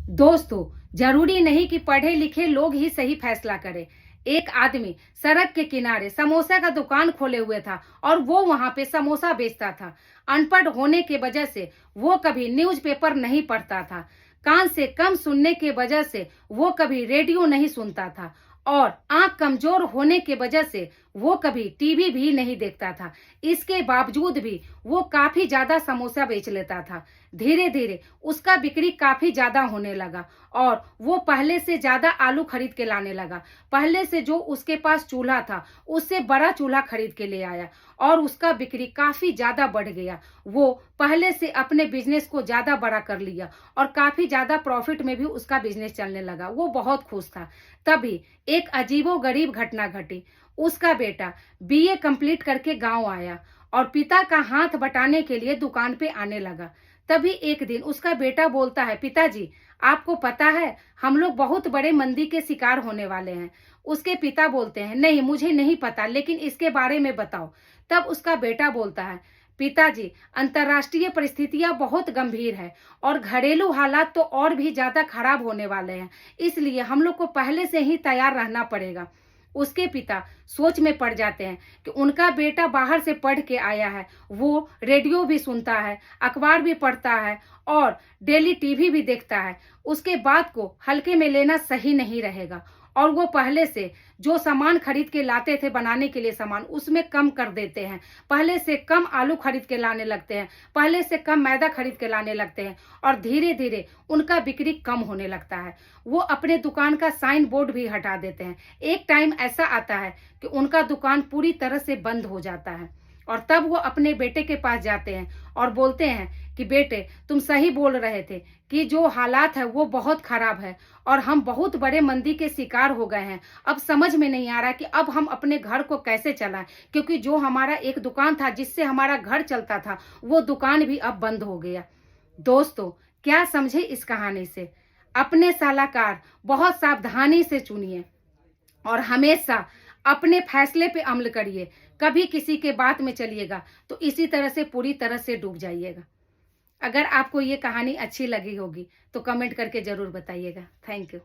दोस्तों, जरूरी नहीं कि पढ़े लिखे लोग ही सही फैसला करें। एक आदमी सड़क के किनारे समोसा का दुकान खोले हुए था और वो वहां पे समोसा बेचता था। अनपढ़ होने के वजह से वो कभी न्यूज़पेपर नहीं पढ़ता था। कान से कम सुनने के वजह से वो कभी रेडियो नहीं सुनता था और आंख कमजोर होने के वजह से वो कभी टीवी भी नहीं देखता था। इसके बावजूद भी वो काफी ज्यादा समोसा बेच लेता था। धीरे धीरे उसका बिक्री काफी ज्यादा होने लगा और वो पहले से ज्यादा आलू खरीद के लाने लगा। पहले से जो उसके पास चूल्हा था उससे बड़ा चूल्हा खरीद के ले आया और उसका बिक्री काफी ज्यादा बढ़ गया। वो पहले से अपने बिजनेस को ज्यादा बड़ा कर लिया और काफी ज्यादा प्रॉफिट में भी उसका बिजनेस चलने लगा। वो बहुत खुश था। तभी एक अजीबोगरीब घटना घटी। उसका बेटा बीए कंप्लीट करके गांव आया और पिता का हाथ बटाने के लिए दुकान पे आने लगा। तभी एक दिन उसका बेटा बोलता है, पिताजी आपको पता है हम लोग बहुत बड़े मंदी के शिकार होने वाले हैं। उसके पिता बोलते हैं, नहीं मुझे नहीं पता, लेकिन इसके बारे में बताओ। तब उसका बेटा बोलता है, पिताजी अंतर्राष्ट्रीय परिस्थितियां बहुत गंभीर है और घरेलू हालात तो और भी ज्यादा खराब होने वाले हैं, इसलिए हम लोग को पहले से ही तैयार रहना पड़ेगा। उसके पिता सोच में पड़ जाते हैं कि उनका बेटा बाहर से पढ़ के आया है, वो रेडियो भी सुनता है, अखबार भी पढ़ता है और डेली टीवी भी देखता है। उसके बात को हल्के में लेना सही नहीं रहेगा और वो पहले से जो सामान खरीद के लाते थे बनाने के लिए सामान, उसमें कम कर देते हैं। पहले से कम आलू खरीद के लाने लगते हैं, पहले से कम मैदा खरीद के लाने लगते हैं और धीरे धीरे उनका बिक्री कम होने लगता है। वो अपने दुकान का साइन बोर्ड भी हटा देते हैं। एक टाइम ऐसा आता है कि उनका दुकान पूरी तरह से बंद हो जाता है और तब वो अपने बेटे के पास जाते हैं और बोलते हैं कि बेटे तुम सही बोल रहे थे कि जो हालात है वो बहुत खराब है और हम बहुत बड़े मंदी के शिकार हो गए हैं। अब समझ में नहीं आ रहा कि अब हम अपने घर को कैसे चलाएं, क्योंकि जो हमारा एक दुकान था जिससे हमारा घर चलता था वो दुकान भी अब बंद हो गया। दोस्तों, क्या समझे इस कहानी से? अपने सलाहकार बहुत सावधानी से चुनिए और हमेशा अपने फैसले पे अमल करिए। कभी किसी के बात में चलिएगा तो इसी तरह से पूरी तरह से डूब जाइएगा। अगर आपको ये कहानी अच्छी लगी होगी तो कमेंट करके जरूर बताइएगा। Thank you.